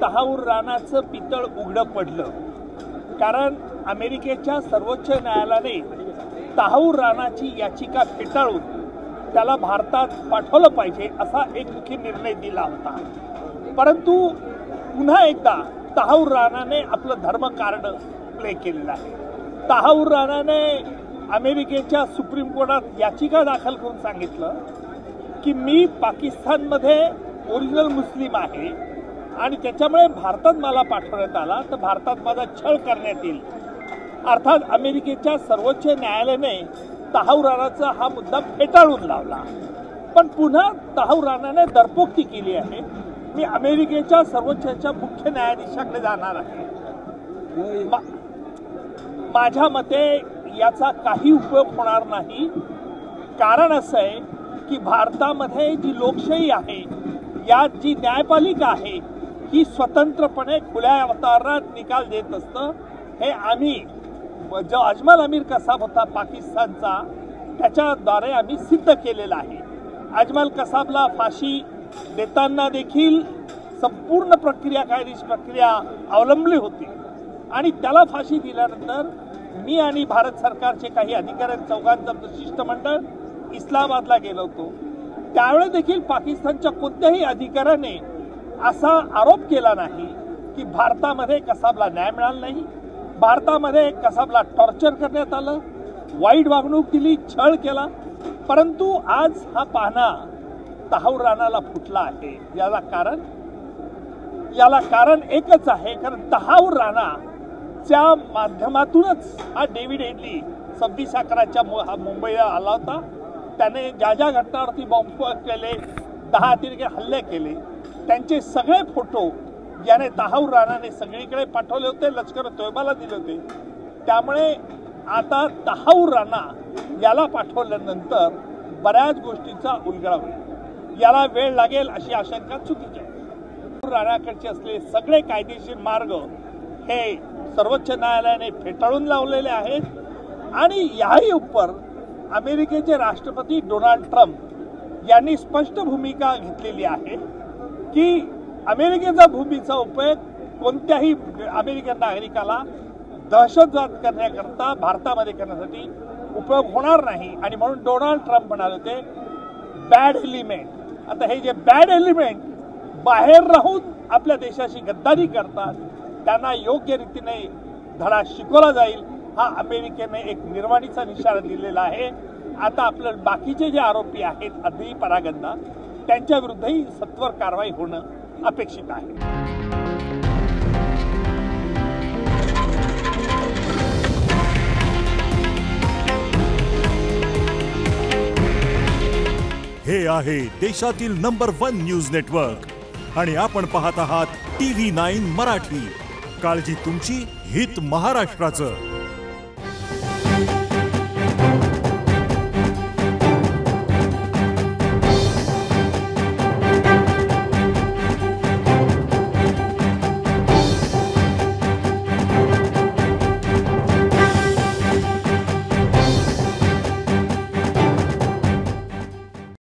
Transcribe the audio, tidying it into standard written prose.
तहाऊर राणाचं पितळ उघडं पडलं, कारण अमेरिकेच्या सर्वोच्च न्यायालयाने तहाऊर राणाची याचिका फेटाळून त्याला भारतात पाठवलं पाहिजे असा एकमुखी निर्णय दिला होता। परंतु पुन्हा एकदा तहाऊर राणाने आपलं धर्म कार्ड प्ले केलेलं आहे। तहाऊर राणाने अमेरिकेच्या सुप्रीम कोर्टात याचिका दाखल करून सांगितलं की मी पाकिस्तानमध्ये ओरिजिनल मुस्लिम आहे आणि त्याच्यामुळे भारतात मला पाठवण्यात आला तर भारतात माझा छळ करण्यात येईल। अर्थात अमेरिकेच्या सर्वोच्च न्यायालयाने तहाऊर राणाचा हा मुद्दा फेटाळून लावला, पण पुन्हा तहाऊर राणाने दरपोक्ती केली आहे। मी अमेरिकेच्या सर्वोच्चच्या मुख्य न्यायाधीशाकडे जाणार आहे। माझ्या मते याचा काही उपयोग होणार नाही। कारण असं आहे की भारतामध्ये जी लोकशाही आहे, यात जी न्यायपालिका आहे, ही स्वतंत्रपणे खुल्या वातावरणात निकाल देत असतं। हे आम्ही जो अजमल अमीर कसाब होता पाकिस्तानचा, त्याच्याद्वारे आम्ही सिद्ध केलेलं आहे। अजमल कसाबला फाशी देताना देखील संपूर्ण प्रक्रिया, कायदेशीर प्रक्रिया अवलंबली होती आणि त्याला फाशी दिल्यानंतर मी आणि भारत सरकारचे काही अधिकारी चौघांचं शिष्टमंडळ इस्लामाबादला गेलो होतो। त्यावेळी देखील पाकिस्तानच्या कोणत्याही अधिकाऱ्याने असा आरोप केला नाही की भारतामध्ये कसाबला न्याय मिळाला नाही, भारतामध्ये कसाबला टॉर्चर करण्यात आलं, वाईट वागणूक दिली, छळ केला। परंतु आज हा पाहणा तहाऊर राणाला फुटला आहे। याला कारण एकच आहे, कारण तहाऊर राणाच्या माध्यमातूनच हा डेव्हिड हेडली 26/11 मुंबईला आला होता। त्याने ज्या ज्या घटनांवरती बॉम्ब केले, 10 अतिरेकी हल्ले केले, त्यांचे सगळे फोटो ज्याने तहाऊर राणाने सगळीकडे पाठवले होते, लष्कर तोयबाला दिले होते। त्यामुळे आता तहाऊर राणा याला पाठवल्यानंतर बऱ्याच गोष्टींचा उलगडा होईल। याला वेळ लागेल अशी आशंका चुकीची आहे। राणाकडचे असलेले सगळे कायदेशीर मार्ग हे सर्वोच्च न्यायालयाने फेटाळून लावलेले आहेत आणि याही उपर अमेरिकेचे राष्ट्रपती डोनाल्ड ट्रम्प यांनी स्पष्ट भूमिका घेतलेली आहे की अमेरिकेचा भूमीचा उपयोग कोणत्याही अमेरिकन नागरिकाला दहशतवाद करण्याकरता भारतामध्ये करण्यासाठी उपयोग होणार नाही। आणि म्हणून डोनाल्ड ट्रम्प म्हणाले होते बॅड एलिमेंट। आता हे जे बॅड एलिमेंट बाहेर राहून आपल्या देशाशी गद्दारी करतात, त्यांना योग्य रीतीने धडा शिकवला जाईल, हा अमेरिकेने एक निर्वाणीचा इशारा दिलेला आहे। आता आपले बाकीचे जे आरोपी आहेत अदई परागंदा, त्यांच्या विरुद्धही सत्वर कारवाई होणं अपेक्षित आहे। हे आहे देशातील नंबर 1 न्यूज नेटवर्क आणि आपण पाहत आहात TV9 मराठी। काळजी तुमची, हित महाराष्ट्राचं।